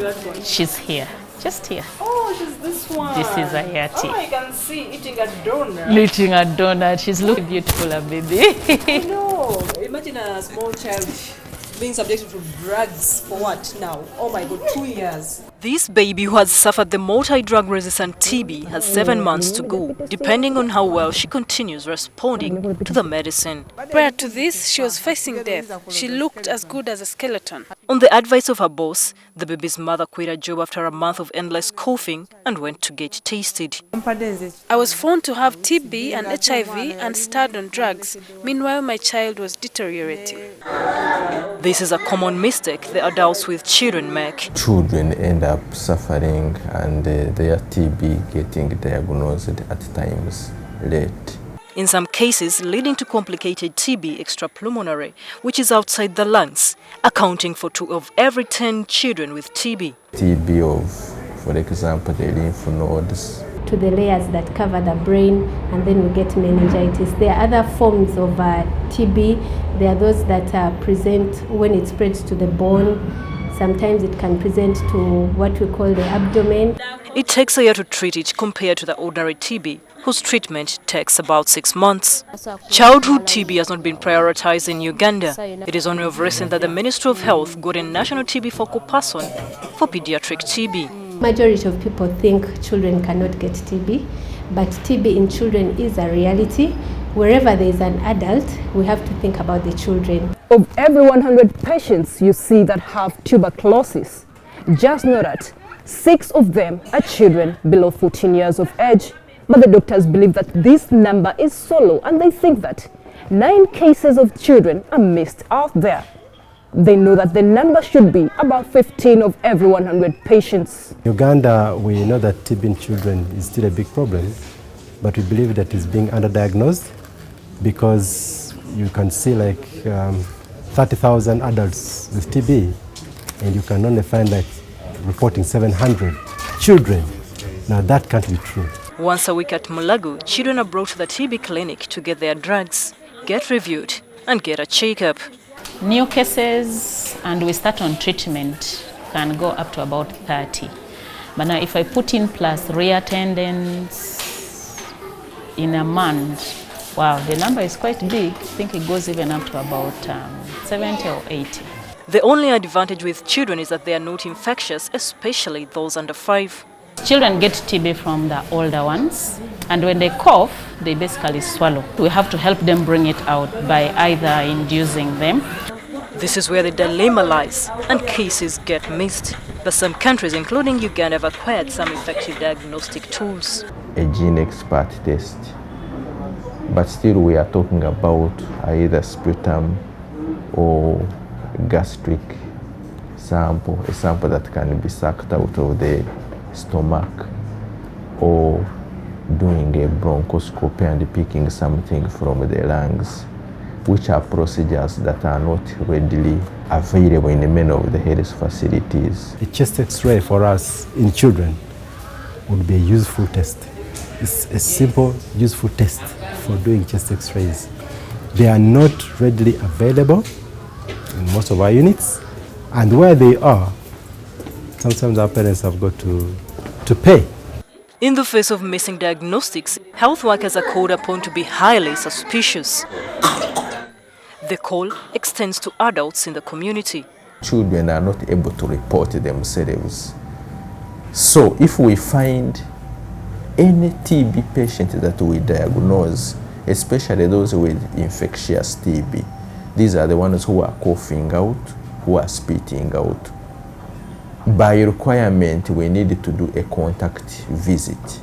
that one? She's here, just here. Oh, she's this one. This is Ayati. Oh, I can see eating a donut. Eating a donut. She's looking beautiful, a baby. No, imagine a small child being subjected to drugs for what now? Oh my God, 2 years. This baby who has suffered the multi-drug resistant TB has 7 months to go, depending on how well she continues responding to the medicine. Prior to this, she was facing death. She looked as good as a skeleton. On the advice of her boss, the baby's mother quit her job after a month of endless coughing and went to get tested. I was found to have TB and HIV and started on drugs. Meanwhile, my child was deteriorating. This is a common mistake the adults with children make. Children end up suffering and their TB getting diagnosed at times late. In some cases, leading to complicated TB extrapulmonary, which is outside the lungs, accounting for 2 of every 10 children with TB. TB of, for example, the lymph nodes. To the layers that cover the brain, and then we get meningitis. There are other forms of TB. There are those that present when it spreads to the bone. Sometimes it can present to what we call the abdomen. It takes a year to treat it compared to the ordinary TB, whose treatment takes about 6 months. Childhood TB has not been prioritized in Uganda. It is only of recent that the Ministry of Health got a national TB focal person for pediatric TB. Majority of people think children cannot get TB, but TB in children is a reality. Wherever there is an adult, we have to think about the children. Of every 100 patients you see that have tuberculosis, just know that 6 of them are children below 14 years of age. But the doctors believe that this number is so low, and they think that 9 cases of children are missed out there. They know that the number should be about 15 of every 100 patients. In Uganda, we know that TB in children is still a big problem, but we believe that it's being underdiagnosed because you can see like 30,000 adults with TB, and you can only find like reporting 700 children. Now that can't be true. Once a week at Mulago, children are brought to the TB clinic to get their drugs, get reviewed, and get a checkup. New cases, and we start on treatment, can go up to about 30. But now if I put in plus reattendance in a month, wow, the number is quite big. I think it goes even up to about 70 or 80. The only advantage with children is that they are not infectious, especially those under 5. Children get TB from the older ones, and when they cough, they basically swallow. We have to help them bring it out by either inducing them. This is where the dilemma lies, and cases get missed. But some countries, including Uganda, have acquired some effective diagnostic tools. A gene expert test. But still we are talking about either sputum or gastric sample, a sample that can be sucked out of the stomach, or doing a bronchoscopy and picking something from the lungs, which are procedures that are not readily available in many of the health facilities. A chest X-ray for us in children would be a useful test. It's a simple, useful test for doing chest X-rays. They are not readily available in most of our units, and where they are, sometimes our parents have got to pay. In the face of missing diagnostics, health workers are called upon to be highly suspicious. The call extends to adults in the community. Children are not able to report themselves. So if we find any TB patient that we diagnose, especially those with infectious TB, these are the ones who are coughing out, who are spitting out. By requirement, we need to do a contact visit.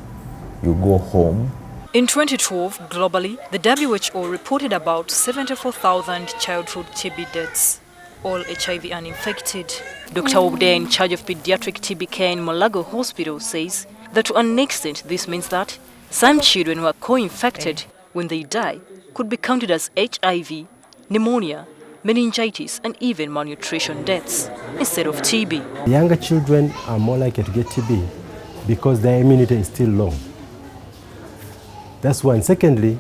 You go home. In 2012, globally, the WHO reported about 74,000 childhood TB deaths, all HIV uninfected. Dr. Obdea, in charge of pediatric TB care in Mulago Hospital, says that to an extent this means that some children who are co-infected, when they die, could be counted as HIV, pneumonia, meningitis, and even malnutrition deaths instead of TB. Younger children are more likely to get TB because their immunity is still low. That's one. Secondly,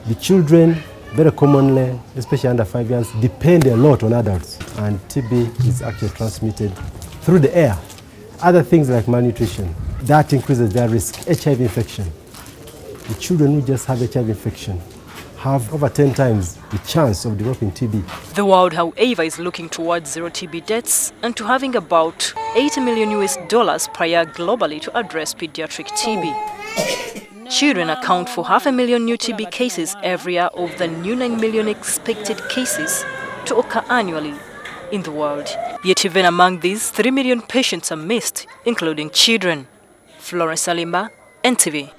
the children very commonly, especially under 5 years, depend a lot on adults, and TB is actually transmitted through the air. Other things like malnutrition, that increases their risk. HIV infection. The children who just have HIV infection have over 10 times the chance of developing TB. The world, however, is looking towards zero TB deaths and to having about $80 million per year globally to address pediatric TB. Children account for 500,000 new TB cases every year of the new 9 million expected cases to occur annually in the world. Yet even among these, 3 million patients are missed, including children. Florence Salimba, NTV.